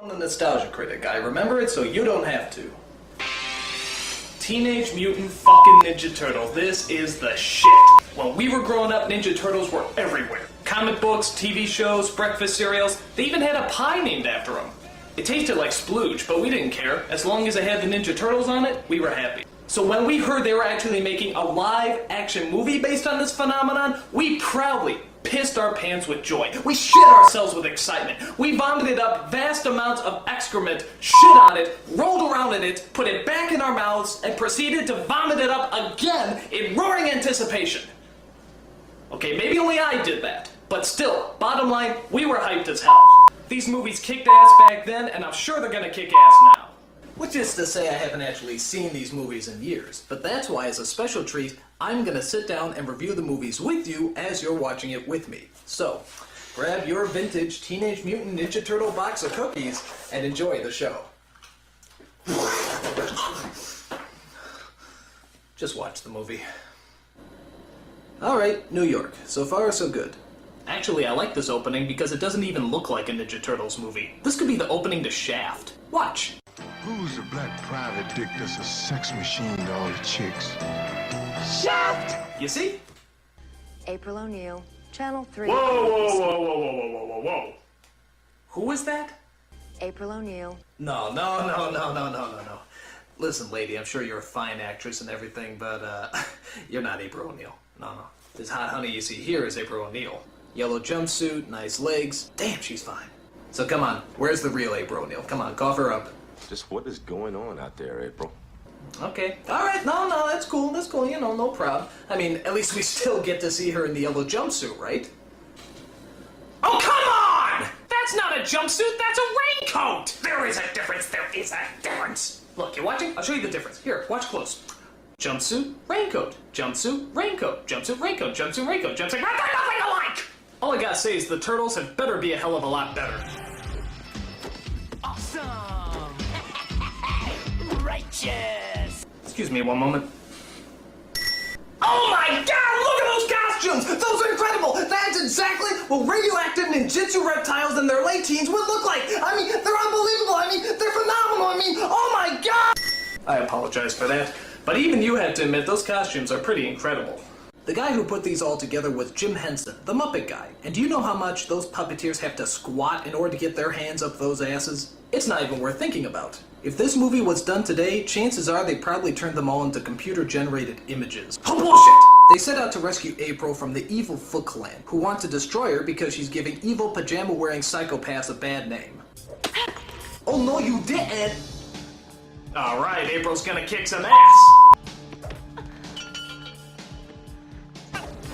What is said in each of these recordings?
I'm the nostalgia critic. I remember it so you don't have to. Teenage Mutant fucking Ninja Turtles. This is the shit. When we were growing up, Ninja Turtles were everywhere. Comic books, TV shows, breakfast cereals. They even had a pie named after them. It tasted like splooge, but we didn't care. As long as it had the Ninja Turtles on it, we were happy. So when we heard they were actually making a live-action movie based on this phenomenon, we proudly pissed our pants with joy. We shit ourselves with excitement. We vomited up vast amounts of excrement, shit on it, rolled around in it, put it back in our mouths, and proceeded to vomit it up again in roaring anticipation. Okay, maybe only I did that, but still, bottom line, we were hyped as hell. These movies kicked ass back then, and I'm sure they're gonna kick ass now. Which is to say I haven't actually seen these movies in years, but that's why as a special treat, I'm gonna sit down and review the movies with you as you're watching it with me. So, grab your vintage Teenage Mutant Ninja Turtle box of cookies and enjoy the show. Just watch the movie. Alright, New York. So far, so good. Actually, I like this opening because it doesn't even look like a Ninja Turtles movie. This could be the opening to Shaft. Watch! Who's the black private dick that's a sex machine to all the chicks? Shaft! You see? April O'Neil, Channel 3. Whoa, whoa, whoa, whoa, whoa, whoa, whoa, whoa. Who is that? April O'Neil. No. Listen, lady, I'm sure you're a fine actress and everything, but, you're not April O'Neil. No. This hot honey you see here is April O'Neil. Yellow jumpsuit, nice legs. Damn, she's fine. So come on, where's the real April O'Neil? Come on, cough her up. Just what is going on out there, April? Okay. Alright, no, that's cool, you know, no problem. I mean, at least we still get to see her in the yellow jumpsuit, right? Oh, come on! That's not a jumpsuit, that's a raincoat! There is a difference. Look, you watching? I'll show you the difference. Here, watch close. Jumpsuit, raincoat, jumpsuit, raincoat, jumpsuit, raincoat, jumpsuit, raincoat, jumpsuit, they're nothing alike! All I gotta say is the turtles had better be a hell of a lot better. Awesome! Righteous! Excuse me one moment. Oh my god, look at those costumes! Those are incredible! That's exactly what radioactive ninjutsu reptiles in their late teens would look like! I mean, they're unbelievable! I mean, they're phenomenal! I mean, oh my god! I apologize for that, but even you had to admit those costumes are pretty incredible. The guy who put these all together was Jim Henson, the Muppet guy. And do you know how much those puppeteers have to squat in order to get their hands up those asses? It's not even worth thinking about. If this movie was done today, chances are they probably turned them all into computer-generated images. Oh, bullshit! They set out to rescue April from the evil Foot Clan, who want to destroy her because she's giving evil pajama-wearing psychopaths a bad name. Oh no, you didn't! Alright, April's gonna kick some ass!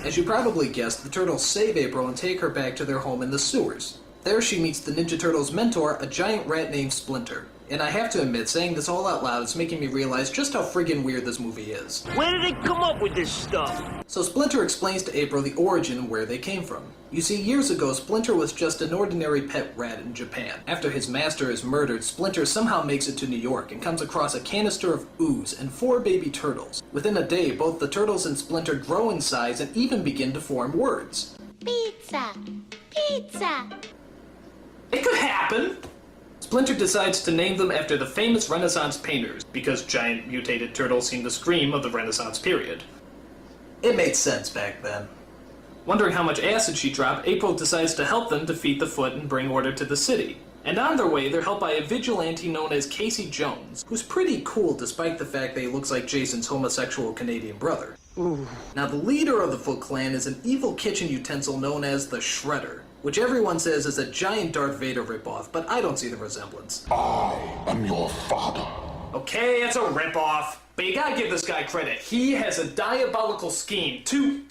As you probably guessed, the turtles save April and take her back to their home in the sewers. There she meets the Ninja Turtles' mentor, a giant rat named Splinter. And I have to admit, saying this all out loud is making me realize just how friggin' weird this movie is. Where did they come up with this stuff? So Splinter explains to April the origin and where they came from. You see, years ago, Splinter was just an ordinary pet rat in Japan. After his master is murdered, Splinter somehow makes it to New York and comes across a canister of ooze and 4 baby turtles. Within a day, both the turtles and Splinter grow in size and even begin to form words. Pizza! Pizza! It could happen! Splinter decides to name them after the famous Renaissance painters, because giant mutated turtles seem to scream of the Renaissance period. It made sense back then. Wondering how much acid she dropped, April decides to help them defeat the Foot and bring order to the city. And on their way, they're helped by a vigilante known as Casey Jones, who's pretty cool despite the fact that he looks like Jason's homosexual Canadian brother. Ooh. Now, the leader of the Foot Clan is an evil kitchen utensil known as the Shredder, which everyone says is a giant Darth Vader ripoff, but I don't see the resemblance. I am your father. Okay, it's a ripoff, but you gotta give this guy credit. He has a diabolical scheme to...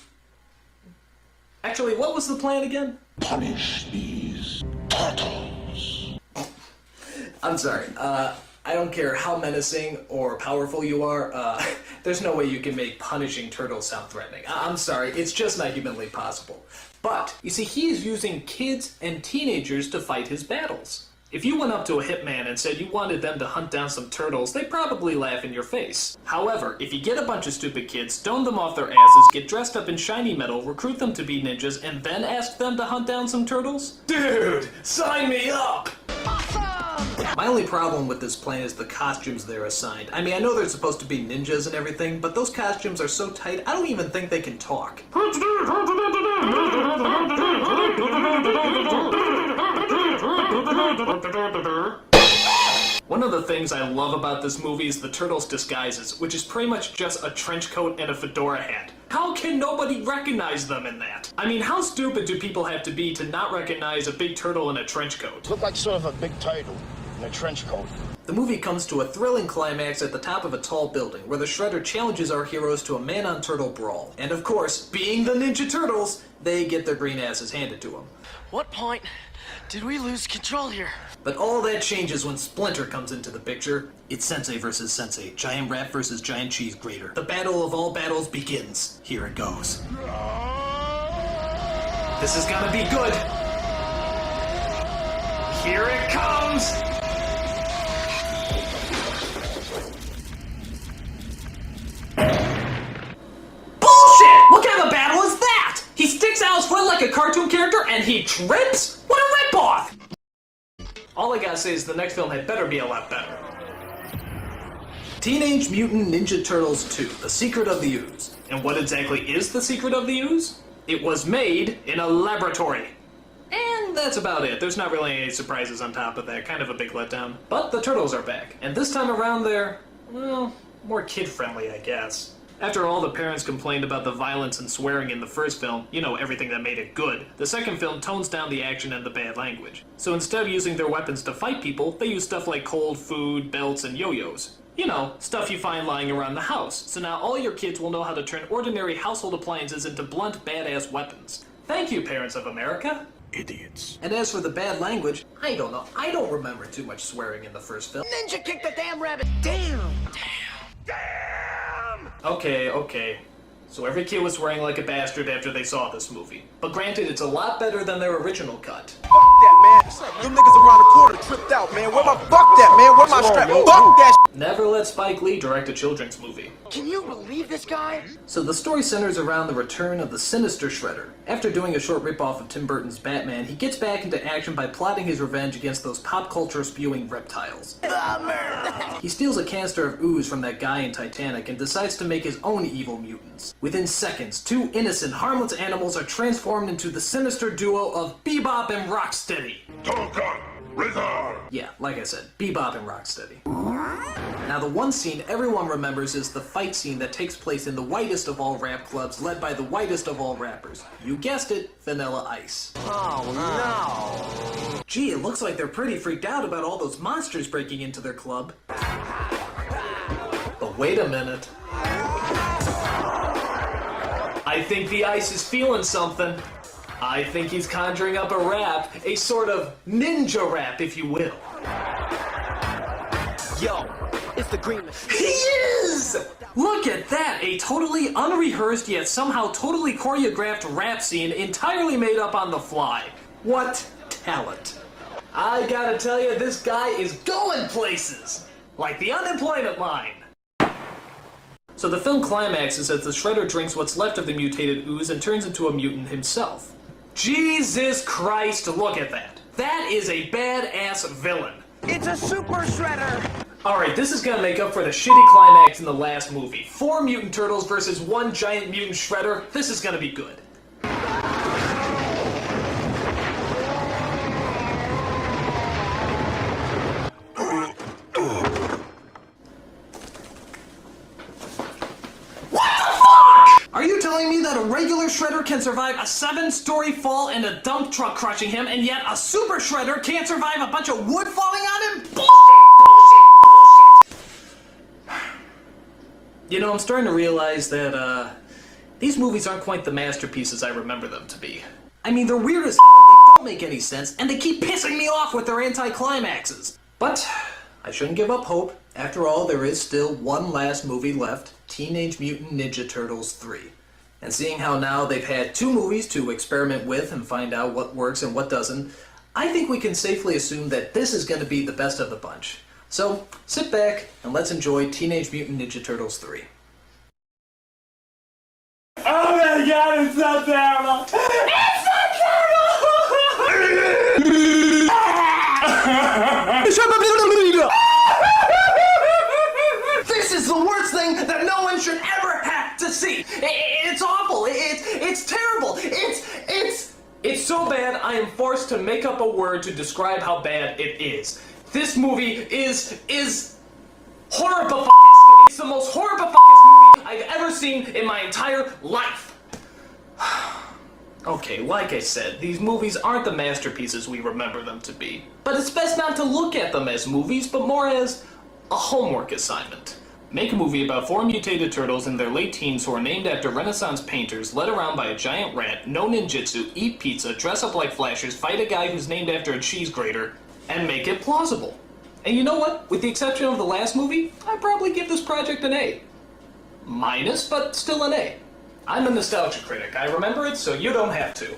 Actually, what was the plan again? Punish these turtles. I'm sorry, I don't care how menacing or powerful you are, there's no way you can make punishing turtles sound threatening. I'm sorry, it's just not humanly possible. But, you see, he is using kids and teenagers to fight his battles. If you went up to a hitman and said you wanted them to hunt down some turtles, they'd probably laugh in your face. However, if you get a bunch of stupid kids, stone them off their asses, get dressed up in shiny metal, recruit them to be ninjas, and then ask them to hunt down some turtles? Dude, sign me up! Awesome! My only problem with this plan is the costumes they're assigned. I mean, I know they're supposed to be ninjas and everything, but those costumes are so tight, I don't even think they can talk. One of the things I love about this movie is the turtles' disguises, which is pretty much just a trench coat and a fedora hat. How can nobody recognize them in that? I mean, how stupid do people have to be to not recognize a big turtle in a trench coat? Look like sort of a big turtle in a trench coat. The movie comes to a thrilling climax at the top of a tall building, where the Shredder challenges our heroes to a man-on-turtle brawl. And of course, being the Ninja Turtles, they get their green asses handed to them. What point did we lose control here? But all that changes when Splinter comes into the picture. It's Sensei versus Sensei, giant rat versus giant cheese grater. The battle of all battles begins. Here it goes. This is gonna be good. Here it comes! Bullshit! What kind of a battle is that? He sticks out his foot like a cartoon character and he trips? What a ripoff! All I gotta say is the next film had better be a lot better. Teenage Mutant Ninja Turtles 2, The Secret of the Ooze. And what exactly is the secret of the ooze? It was made in a laboratory. And that's about it. There's not really any surprises on top of that. Kind of a big letdown. But the turtles are back. And this time around they're, well, more kid-friendly, I guess. After all the parents complained about the violence and swearing in the first film, you know, everything that made it good, the second film tones down the action and the bad language. So instead of using their weapons to fight people, they use stuff like cold food, belts, and yo-yos. You know, stuff you find lying around the house. So now all your kids will know how to turn ordinary household appliances into blunt, badass weapons. Thank you, parents of America. Idiots. And as for the bad language, I don't know. I don't remember too much swearing in the first film. Ninja kicked the damn rabbit. Damn. Okay. So every kid was swearing like a bastard after they saw this movie. But granted, it's a lot better than their original cut. Fuck that, man. Them niggas around the corner tripped out, man. Where my fuck that, man? Where my strap? Fuck that. Never let Spike Lee direct a children's movie. Can you believe this guy? So the story centers around the return of the sinister Shredder. After doing a short ripoff of Tim Burton's Batman, he gets back into action by plotting his revenge against those pop culture spewing reptiles. He steals a canister of ooze from that guy in Titanic and decides to make his own evil mutants. Within seconds, two innocent, harmless animals are transformed into the sinister duo of Bebop and Rocksteady. Yeah, like I said, Bebop and Rocksteady. Now the one scene everyone remembers is the fight scene that takes place in the whitest of all rap clubs led by the whitest of all rappers. You guessed it, Vanilla Ice. Oh no. Gee, it looks like they're pretty freaked out about all those monsters breaking into their club. But wait a minute. I think the Ice is feeling something. I think he's conjuring up a rap, a sort of ninja rap, if you will. Yo, it's the Green Machine. He is! Look at that, a totally unrehearsed yet somehow totally choreographed rap scene entirely made up on the fly. What talent. I gotta tell you, this guy is going places! Like the unemployment line. So the film climaxes as the Shredder drinks what's left of the mutated ooze and turns into a mutant himself. Jesus Christ, look at that. That is a badass villain. It's a super shredder. Alright, this is gonna make up for the shitty climax in the last movie. 4 mutant turtles versus 1 giant mutant shredder. This is gonna be good. Are you telling me that a regular Shredder can survive a 7-story fall and a dump truck crushing him, and yet a super Shredder can't survive a bunch of wood falling on him? Bullshit! You know, I'm starting to realize that, these movies aren't quite the masterpieces I remember them to be. I mean, they're weird as hell, they don't make any sense, and they keep pissing me off with their anti-climaxes. But I shouldn't give up hope. After all, there is still one last movie left, Teenage Mutant Ninja Turtles 3. And seeing how now they've had 2 movies to experiment with and find out what works and what doesn't, I think we can safely assume that this is going to be the best of the bunch. So, sit back and let's enjoy Teenage Mutant Ninja Turtles 3. oh my god, it's so terrible! It's so terrible! This is the worst thing that no one should ever have to see. It's awful. It's terrible. It's so bad I am forced to make up a word to describe how bad it is. This movie is horrible. It's the most horrible movie I've ever seen in my entire life. Okay, like I said, these movies aren't the masterpieces we remember them to be. But it's best not to look at them as movies, but more as a homework assignment. Make a movie about 4 mutated turtles in their late teens who are named after Renaissance painters, led around by a giant rat, know ninjutsu, eat pizza, dress up like flashers, fight a guy who's named after a cheese grater, and make it plausible. And you know what? With the exception of the last movie, I'd probably give this project an A. Minus, but still an A. I'm a nostalgia critic. I remember it, so you don't have to.